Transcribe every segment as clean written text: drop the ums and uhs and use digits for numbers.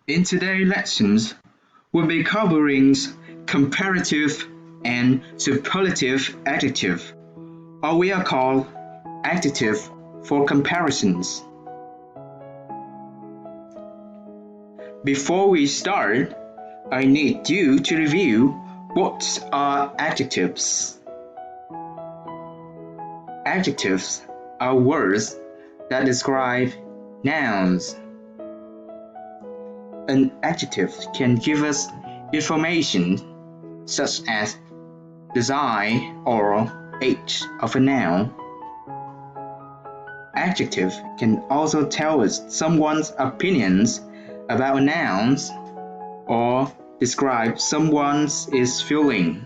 In today's lessons, we'll be covering comparative and superlative adjective, or we are called adjective for comparisons. Before we start, I need you to review what are adjectives. Adjectives are words that describe nouns. An adjective can give us information such as the size or age of a noun. Adjective can also tell us someone's opinions about nouns or describe someone's feeling.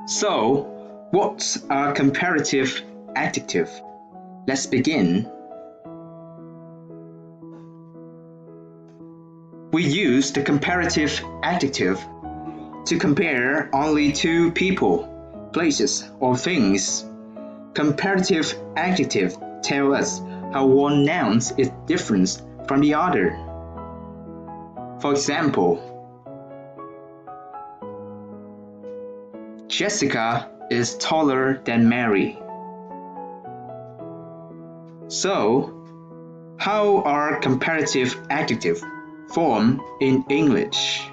So, what are comparative adjectives? Let's begin. We use the comparative adjective to compare only two people, places, or things. Comparative adjectives tell us how one noun is different from the other. For example, Jessica is taller than Mary. So, how are comparative adjectives formed in English?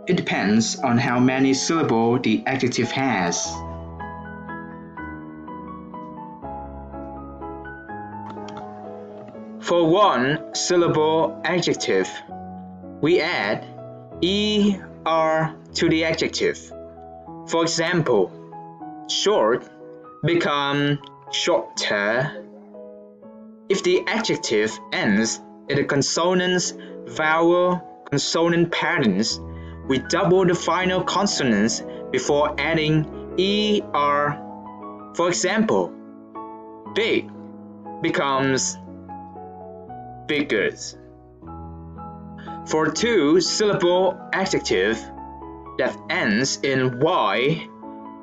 It depends on how many syllables the adjective has. For one syllable adjective, we add er to the adjective. For example, short become shorter. If the adjective ends in the consonant-vowel-consonant patterns, we double the final consonants before adding er. For example, big becomes bigger. For two-syllable adjective that ends in y,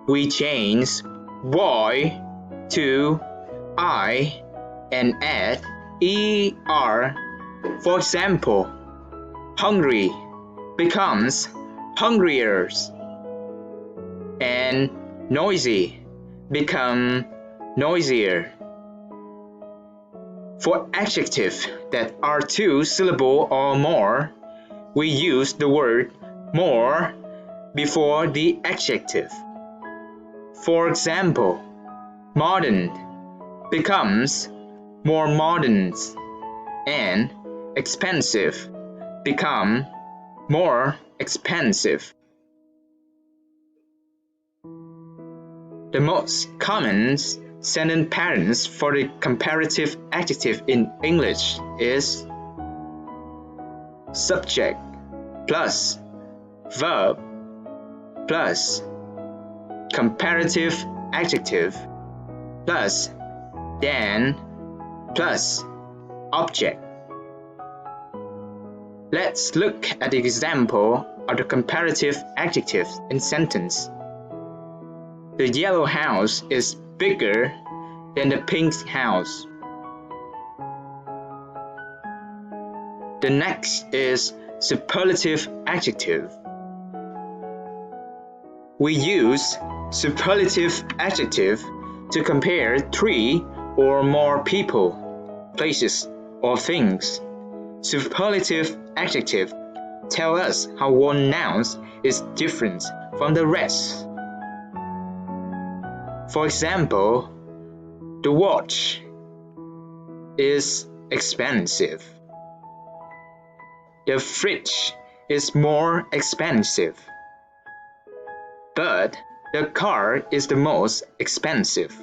we change y to I and add er. For example, hungry becomes hungrier, and noisy become noisier. For adjectives that are two syllables or more, we use the word more before the adjective. For example, modern becomes more modern, and expensive become more expensive. The most common sentence patterns for the comparative adjective in English is subject plus verb plus comparative adjective plus then plus object. Let's look at the example of the comparative adjectives in sentence. The yellow house is bigger than the pink house. The next is superlative adjective. We use superlative adjective to compare three or more people, places, or things. Superlative adjective tell us how one noun is different from the rest. For example, the watch is expensive. The fridge is more expensive. But the car is the most expensive.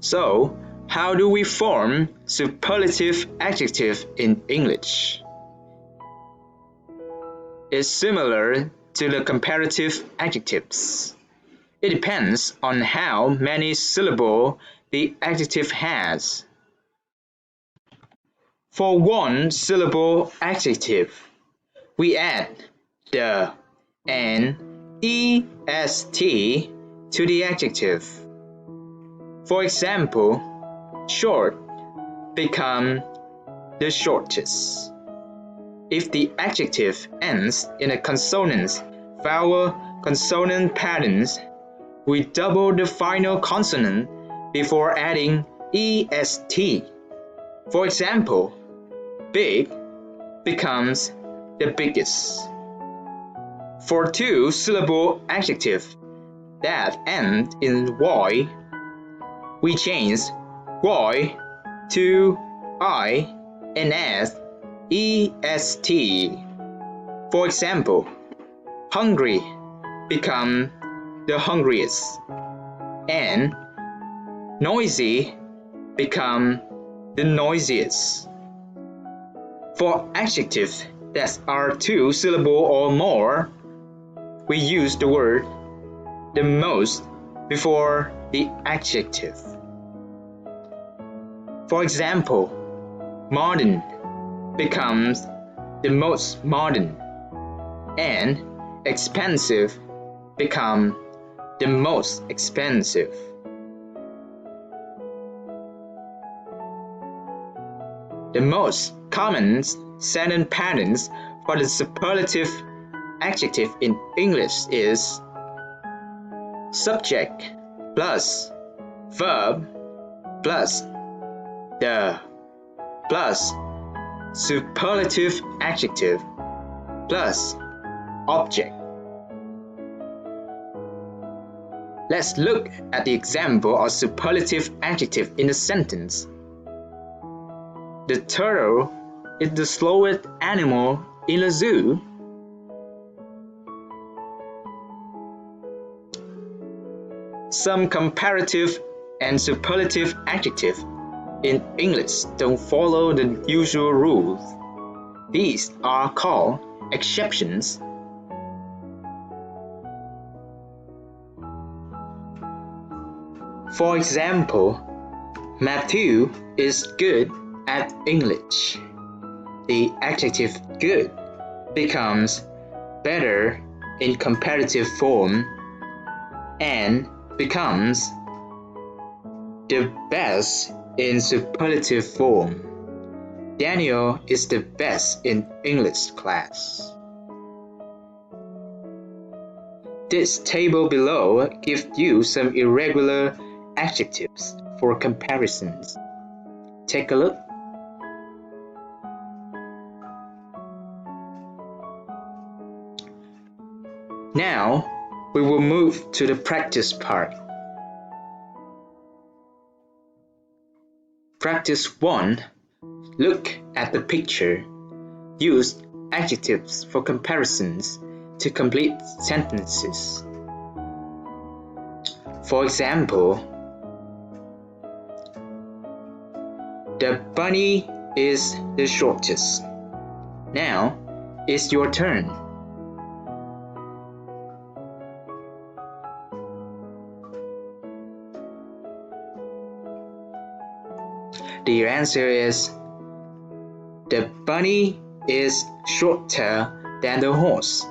So, how do we form superlative adjective in English? It's similar to the comparative adjectives. It depends on how many syllables the adjective has. For one syllable adjective, we add the and est to the adjective. For example, short become the shortest. If the adjective ends in a consonant, vowel consonant patterns, we double the final consonant before adding est. For example, big becomes the biggest. For two-syllable adjectives that end in y, we change y to I and add est. For example, hungry become the hungriest, and noisy become the noisiest. For adjectives that are two-syllable or more, we use the word the most before the adjective. For example, modern becomes the most modern, and expensive become the most expensive. The most common sentence patterns for the superlative adjective in English is subject plus verb plus the plus superlative adjective plus object. Let's look at the example of superlative adjective in a sentence. The turtle is the slowest animal in a zoo. Some comparative and superlative adjectives in English don't follow the usual rules. These are called exceptions. For example, Matthew is good at English. The adjective good becomes better in comparative form and becomes the best in superlative form. Daniel is the best in English class. This table below gives you some irregular adjectives for comparisons. Take a look. Now, we will move to the practice part. Practice 1. Look at the picture. Use adjectives for comparisons to complete sentences. For example, the bunny is the shortest. Now, it's your turn. The answer is the bunny is shorter than the horse.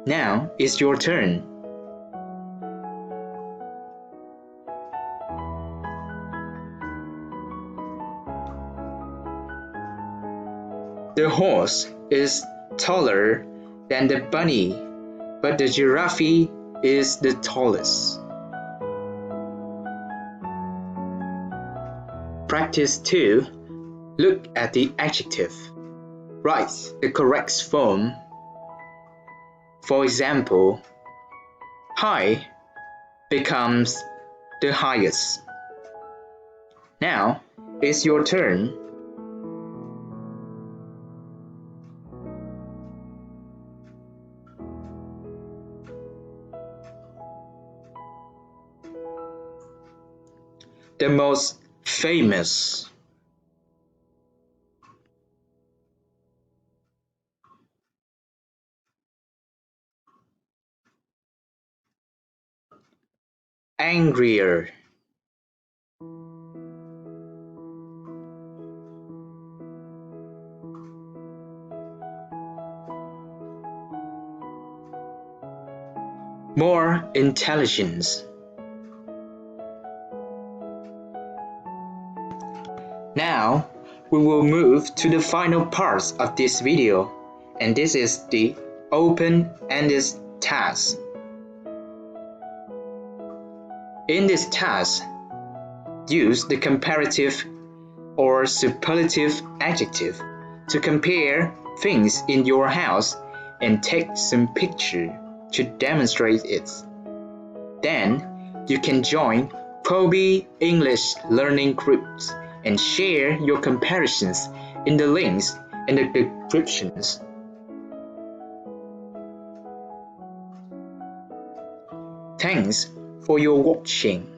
Now it's your turn. The horse is taller than the bunny, but the giraffe is the tallest. Practice 2. Look at the adjective. Write the correct form. For example, high becomes the highest. Now it's your turn. The most famous. Angrier. more intelligence. Now, we will move to the final parts of this video, and this is the open-ended task. In this task, use the comparative or superlative adjective to compare things in your house and take some pictures to demonstrate it. Then, you can join Qoobee English learning groups and share your comparisons in the links in the descriptions. Thanks for your watching.